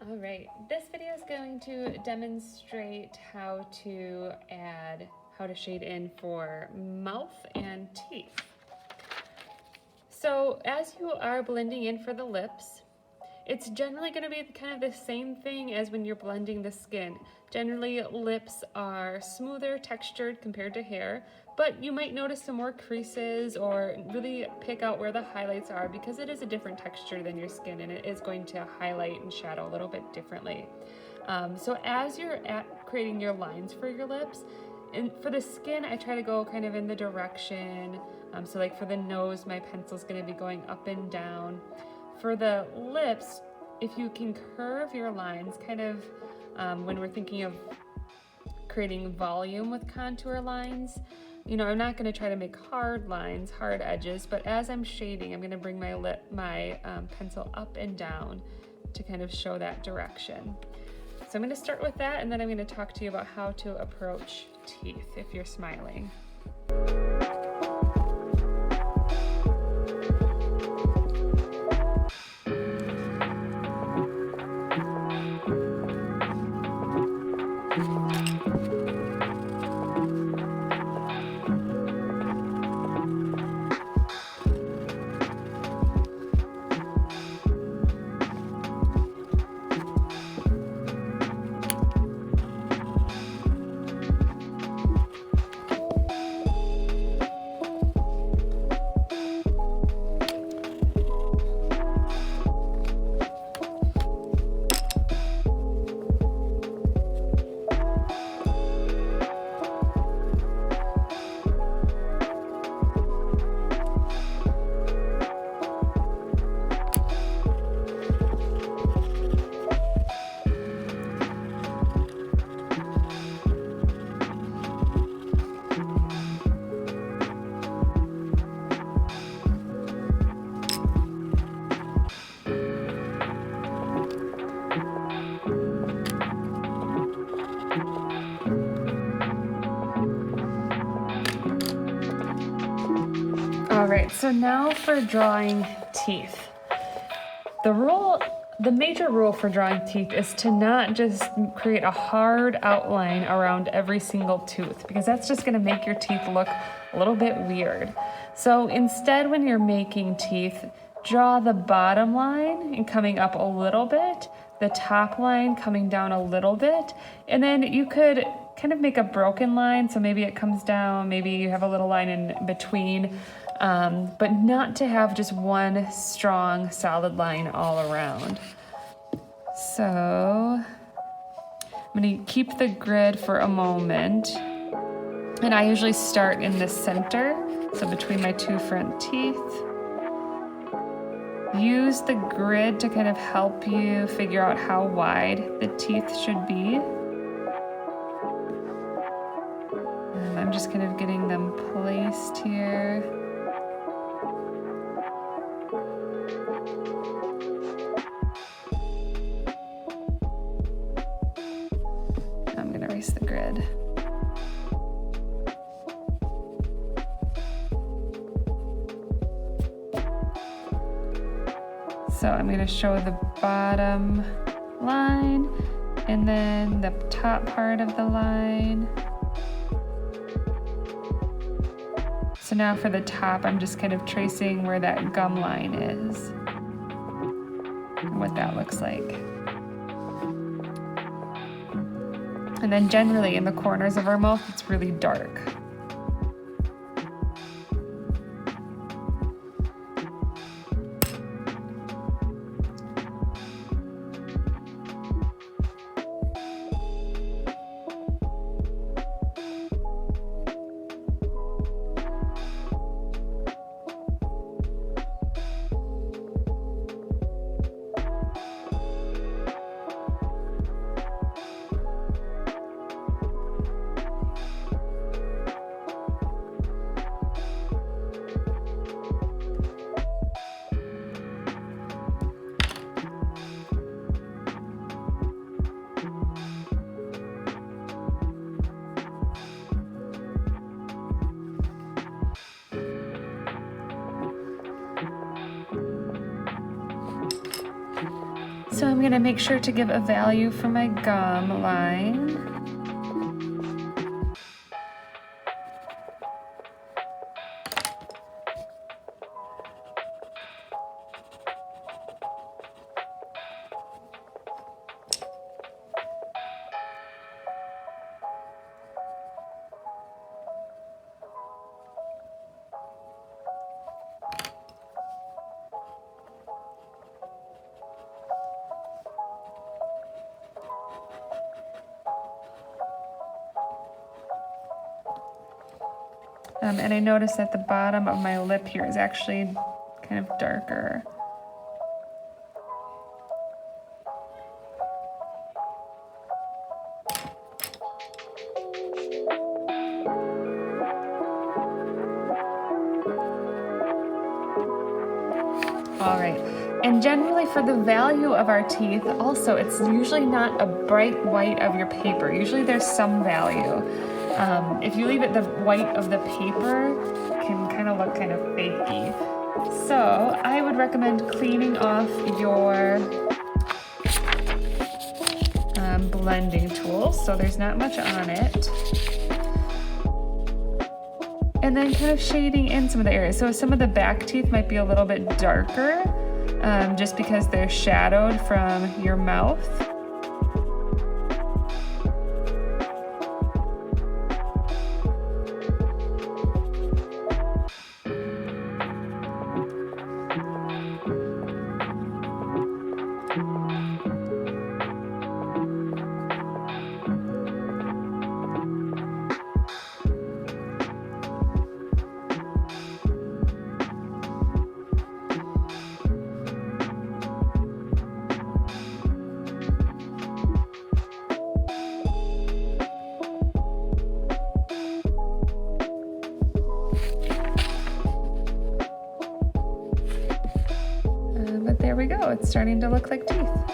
All right, this video is going to demonstrate how to shade in for mouth and teeth. So as you are blending in for the lips, it's generally going to be kind of the same thing as when you're blending the skin. Generally, lips are smoother textured compared to hair, but you might notice some more creases or really pick out where the highlights are because it is a different texture than your skin and it is going to highlight and shadow a little bit differently. So as you're creating your lines for your lips, and for the skin, I try to go kind of in the direction. So like for the nose, my pencil's going to be going up and down. For the lips, if you can curve your lines, kind of when we're thinking of creating volume with contour lines, you know, I'm not going to try to make hard lines, hard edges, but as I'm shading, I'm going to bring my pencil up and down to kind of show that direction. So I'm going to start with that, and then I'm going to talk to you about how to approach teeth if you're smiling. All right, so now for drawing teeth. The major rule for drawing teeth is to not just create a hard outline around every single tooth, because that's just gonna make your teeth look a little bit weird. So instead, when you're making teeth, draw the bottom line and coming up a little bit, the top line coming down a little bit, and then you could kind of make a broken line, so maybe it comes down, maybe you have a little line in between, but not to have just one strong solid line all around. So I'm going to keep the grid for a moment, and I usually start in the center, so between my two front teeth. Use the grid to kind of help you figure out how wide the teeth should be. And I'm just kind of getting them placed here. I'm going to erase the grid. So I'm going to show the bottom line and then the top part of the line. So now for the top, I'm just kind of tracing where that gum line is and what that looks like. And then generally in the corners of our mouth, it's really dark. So I'm gonna make sure to give a value for my gum line. And I noticed that the bottom of my lip here is actually kind of darker. All right, and generally for the value of our teeth, also, it's usually not a bright white of your paper. Usually there's some value. If you leave it the white of the paper, it can kind of look kind of fakey. So I would recommend cleaning off your blending tool so there's not much on it. And then kind of shading in some of the areas. So some of the back teeth might be a little bit darker just because they're shadowed from your mouth. But there we go, it's starting to look like teeth.